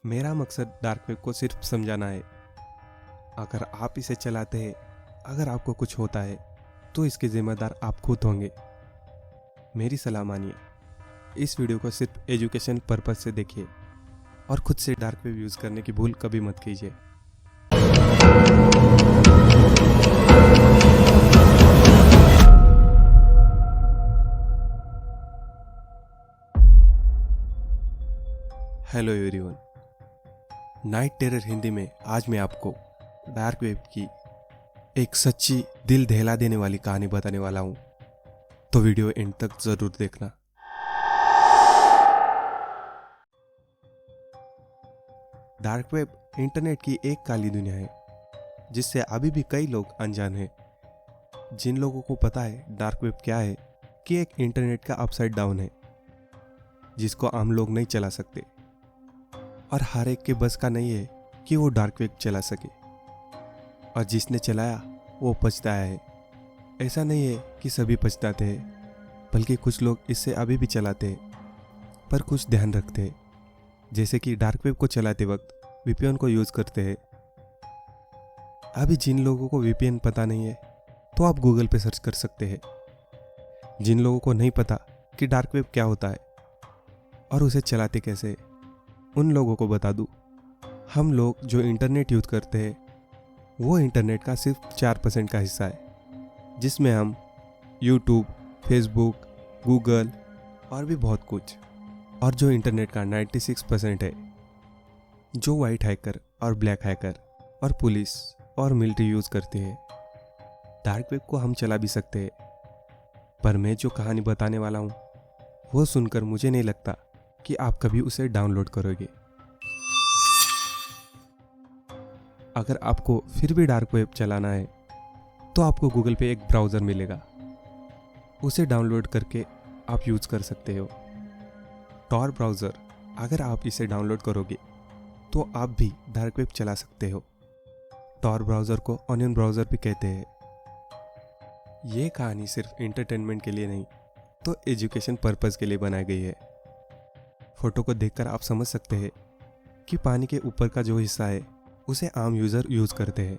मेरा मकसद dark web को सिर्फ समझाना है। अगर आप इसे चलाते हैं, अगर आपको कुछ होता है, तो इसके जिम्मेदार आप खुद होंगे। मेरी सलाह मानिए, इस वीडियो को सिर्फ एजुकेशन पर्पज से देखिए और खुद से डार्क वेब यूज़ करने की भूल कभी मत कीजिए। Hello everyone, night terror Hindi में आज मैं आपको डार्क वेब की एक सच्ची दिल दहला देने वाली कहानी बताने वाला हूँ। तो वीडियो एंड तक जरूर देखना। डार्क वेब इंटरनेट की एक काली दुनिया है जिससे अभी भी कई लोग अनजान हैं। जिन लोगों को पता है डार्क वेब क्या है, कि एक इंटरनेट का अपसाइड डाउन है जिसको आम लोग नहीं चला सकते, और हर एक के बस का नहीं है कि वो डार्क वेब चला सके, और जिसने चलाया वो पछताया है। ऐसा नहीं है कि सभी पछताते हैं, बल्कि कुछ लोग इससे अभी भी चलाते हैं, पर कुछ ध्यान रखते हैं। जैसे कि डार्क वेब को चलाते वक्त वीपीएन को यूज़ करते हैं। अभी जिन लोगों को वीपीएन पता नहीं है, तो आप गूगल पे सर्च कर सकते हैं। जिन लोगों को नहीं पता कि डार्क वेब क्या होता है और उसे चलाते कैसे है, उन लोगों को बता दूं, हम लोग जो इंटरनेट यूज़ करते हैं वो इंटरनेट का सिर्फ 4% का हिस्सा है, जिसमें हम यूट्यूब, फेसबुक, गूगल और भी बहुत कुछ, और जो इंटरनेट का 96% है जो वाइट हैकर और ब्लैक हैकर और पुलिस और मिलिट्री यूज़ करती है। डार्क वेब को हम चला भी सकते हैं, पर मैं जो कहानी बताने वाला हूँ वो सुनकर मुझे नहीं लगता कि आप कभी उसे डाउनलोड करोगे। अगर आपको फिर भी डार्क वेब चलाना है तो आपको गूगल पे एक ब्राउज़र मिलेगा, उसे डाउनलोड करके आप यूज़ कर सकते हो। टॉर ब्राउज़र, अगर आप इसे डाउनलोड करोगे तो आप भी डार्क वेब चला सकते हो। टॉर ब्राउज़र को ऑनियन ब्राउज़र भी कहते हैं। ये कहानी सिर्फ एंटरटेनमेंट के लिए नहीं, तो एजुकेशन पर्पज़ के लिए बनाई गई है। फोटो को देखकर आप समझ सकते हैं कि पानी के ऊपर का जो हिस्सा है उसे आम यूज़र यूज़ करते हैं,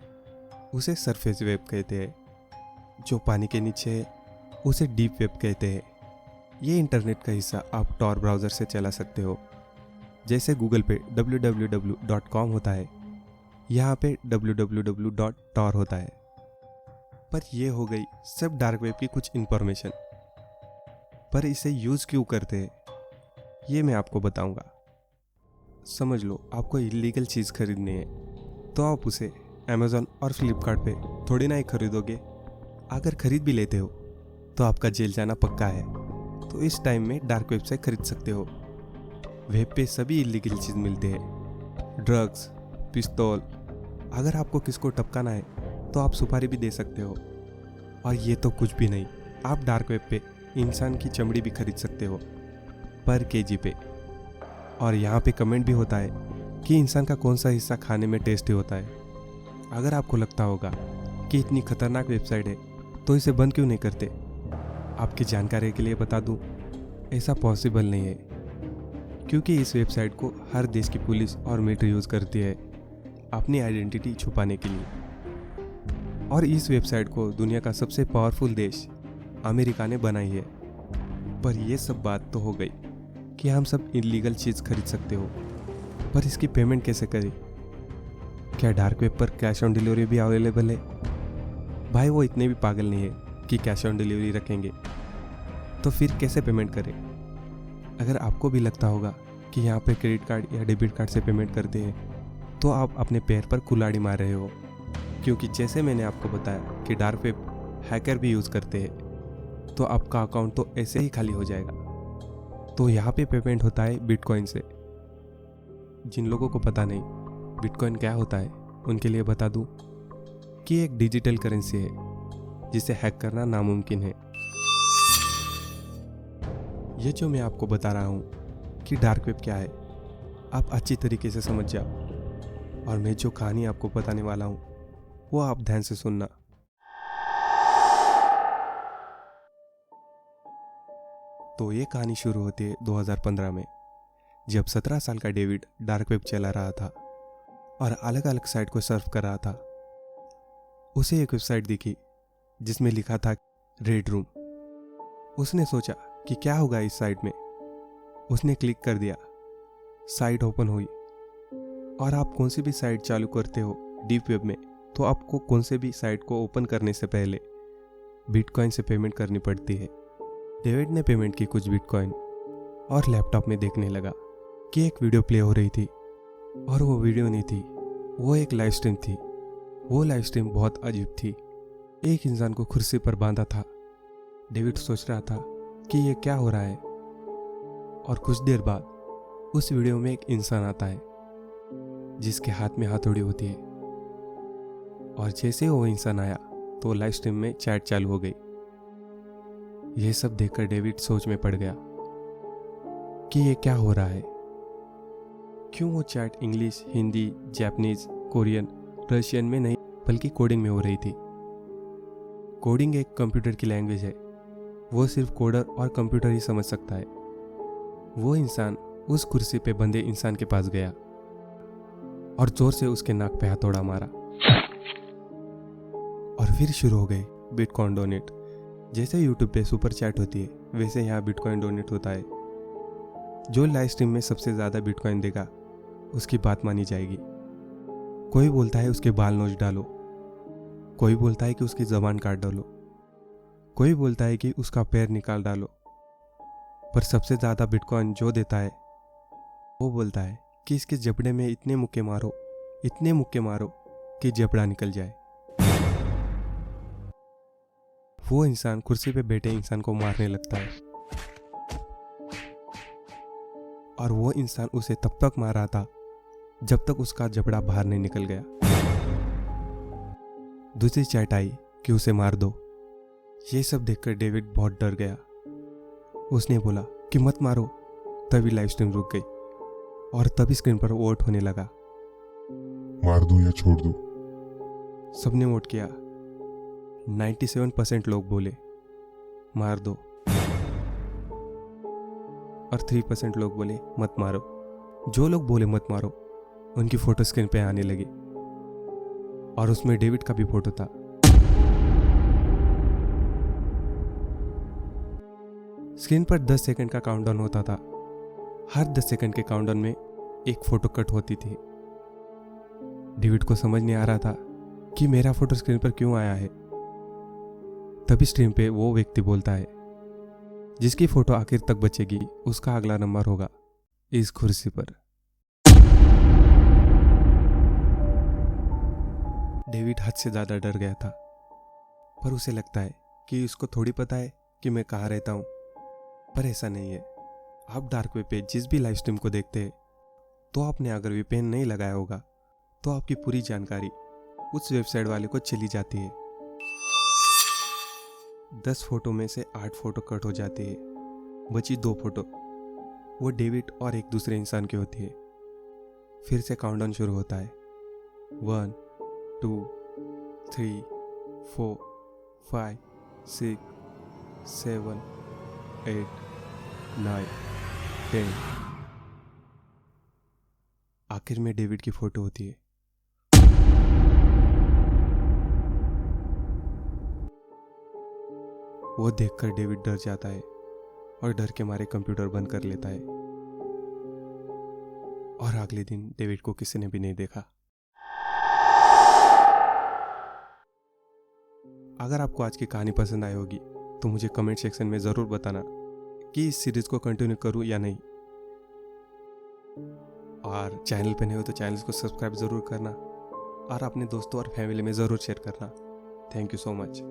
उसे सरफेस वेब कहते हैं। जो पानी के नीचे है उसे डीप वेब कहते हैं। ये इंटरनेट का हिस्सा आप टॉर ब्राउज़र से चला सकते हो। जैसे गूगल पे www.com होता है, यहाँ पे www.tor होता है। पर ये हो गई सब डार्क वेब की कुछ इन्फॉर्मेशन। पर इसे यूज़ क्यों करते हैं ये मैं आपको बताऊंगा। समझ लो, आपको इलीगल चीज़ खरीदनी है तो आप उसे अमेज़ॉन और फ्लिपकार्ट पे थोड़ी ना ही खरीदोगे। अगर खरीद भी लेते हो तो आपका जेल जाना पक्का है, तो इस टाइम में डार्क वेब से खरीद सकते हो। वेब पे सभी इलीगल चीज़ मिलते हैं, ड्रग्स, पिस्तौल। अगर आपको किसको टपकाना है तो आप सुपारी भी दे सकते हो। और ये तो कुछ भी नहीं, आप डार्क वेब पे इंसान की चमड़ी भी खरीद सकते हो पर केजी पे। और यहाँ पे कमेंट भी होता है कि इंसान का कौन सा हिस्सा खाने में टेस्टी होता है। अगर आपको लगता होगा कि इतनी खतरनाक वेबसाइट है तो इसे बंद क्यों नहीं करते, आपकी जानकारी के लिए बता दूं, ऐसा पॉसिबल नहीं है, क्योंकि इस वेबसाइट को हर देश की पुलिस और मिलिट्री यूज़ करती है अपनी आइडेंटिटी छुपाने के लिए। और इस वेबसाइट को दुनिया का सबसे पावरफुल देश अमेरिका ने बनाई है। पर ये सब बात तो हो गई कि हम सब इलीगल चीज़ खरीद सकते हो, पर इसकी पेमेंट कैसे करें? क्या डार्क वेब पर कैश ऑन डिलीवरी भी अवेलेबल है? भाई, वो इतने भी पागल नहीं है कि कैश ऑन डिलीवरी रखेंगे। तो फिर कैसे पेमेंट करें? अगर आपको भी लगता होगा कि यहाँ पे क्रेडिट कार्ड या डेबिट कार्ड से पेमेंट करते हैं, तो आप अपने पैर पर कुल्हाड़ी मार रहे हो, क्योंकि जैसे मैंने आपको बताया कि डार्क वेब हैकर भी यूज़ करते हैं, तो आपका अकाउंट तो ऐसे ही खाली हो जाएगा। तो यहाँ पे पेमेंट होता है बिटकॉइन से। जिन लोगों को पता नहीं बिटकॉइन क्या होता है, उनके लिए बता दूं कि एक डिजिटल करेंसी है जिसे हैक करना नामुमकिन है। ये जो मैं आपको बता रहा हूँ कि डार्क वेब क्या है, आप अच्छी तरीके से समझ जाओ। और मैं जो कहानी आपको बताने वाला हूँ वो आप ध्यान से सुनना। तो ये कहानी शुरू होती है 2015 में, जब 17 साल का डेविड डार्क वेब चला रहा था और अलग अलग साइट को सर्फ कर रहा था, उसे एक वेबसाइट दिखी जिसमें लिखा था रेड रूम। उसने सोचा कि क्या होगा इस साइट में। उसने क्लिक कर दिया, साइट ओपन हुई। और आप कौन सी भी साइट चालू करते हो डीप वेब में, तो आपको कौन से भी साइट को ओपन करने से पहले बिटकॉइन से पेमेंट करनी पड़ती है। डेविड ने पेमेंट की कुछ बिटकॉइन और लैपटॉप में देखने लगा कि एक वीडियो प्ले हो रही थी। और वो वीडियो नहीं थी, वो एक लाइव स्ट्रीम थी। वो लाइव स्ट्रीम बहुत अजीब थी। एक इंसान को कुर्सी पर बांधा था। डेविड सोच रहा था कि ये क्या हो रहा है। और कुछ देर बाद उस वीडियो में एक इंसान आता है जिसके हाथ में हथौड़ी होती है। और जैसे वो इंसान आया तो लाइव स्ट्रीम में चैट चालू हो गई। यह सब देखकर डेविड सोच में पड़ गया कि ये क्या हो रहा है। क्यों वो chat English, Hindi, Japanese, Korean, Russian में नहीं बल्कि कोडिंग में हो रही थी। कोडिंग एक कंप्यूटर की लैंग्वेज है। वो सिर्फ कोडर और कंप्यूटर ही समझ सकता है। वो इंसान उस कुर्सी पे बंधे इंसान के पास गया और जोर से उसके नाक पे हथौड़ा मारा। और फिर शुरू हो गए बिटकॉइन डोनेट। जैसे यूट्यूब पे सुपर चैट होती है, वैसे यहाँ बिटकॉइन डोनेट होता है। जो लाइव स्ट्रीम में सबसे ज़्यादा बिटकॉइन देगा उसकी बात मानी जाएगी। कोई बोलता है उसके बाल नोच डालो, कोई बोलता है कि उसकी ज़बान काट डालो, कोई बोलता है कि उसका पैर निकाल डालो। पर सबसे ज़्यादा बिटकॉइन जो देता है वो बोलता है कि इसके जबड़े में इतने मुक्के मारो कि जबड़ा निकल जाए। वो इंसान कुर्सी पे बैठे इंसान को मारने लगता है। और वो इंसान उसे तब तक मार रहा था जब तक उसका जबड़ा बाहर नहीं निकल गया। दूसरी चैट आई कि उसे मार दो। ये सब देखकर डेविड बहुत डर गया। उसने बोला कि मत मारो। तभी लाइव स्ट्रीम रुक गई और तभी स्क्रीन पर वोट होने लगा। मार दूं या छोड़ दूं? सबने वोट किया। 97% लोग बोले मार दो और 3% लोग बोले मत मारो। जो लोग बोले मत मारो उनकी फोटो स्क्रीन पे आने लगी और उसमें डेविड का भी फोटो था। स्क्रीन पर 10 सेकंड का काउंटडाउन होता था। हर 10 सेकंड के काउंटडाउन में एक फोटो कट होती थी। डेविड को समझ नहीं आ रहा था कि मेरा फोटो स्क्रीन पर क्यों आया है। तभी स्क्रीन पे वो व्यक्ति बोलता है जिसकी फोटो आखिर तक बचेगी उसका अगला नंबर होगा इस कुर्सी पर। डेविड हद से ज्यादा डर गया था। पर उसे लगता है कि उसको थोड़ी पता है कि मैं कहाँ रहता हूँ। पर ऐसा नहीं है। आप डार्क वेब पे जिस भी लाइव स्ट्रीम को देखते हैं तो आपने अगर VPN नहीं लगाया होगा तो आपकी पूरी जानकारी उस वेबसाइट वाले को चली जाती है। 10 फोटो में से 8 फोटो कट हो जाती है। बची 2 फोटो, वो डेविड और एक दूसरे इंसान की होती है। फिर से काउंटडाउन शुरू होता है। 1 2 3 4 5 6 7 8 9 10। आखिर में डेविड की फोटो होती है। वो देखकर डेविड डर जाता है और डर के मारे कंप्यूटर बंद कर लेता है। और अगले दिन डेविड को किसी ने भी नहीं देखा। अगर आपको आज की कहानी पसंद आई होगी तो मुझे कमेंट सेक्शन में ज़रूर बताना कि इस सीरीज को कंटिन्यू करूं या नहीं। और चैनल पे नहीं हो तो चैनल को सब्सक्राइब ज़रूर करना और अपने दोस्तों और फैमिली में ज़रूर शेयर करना। Thank you so much.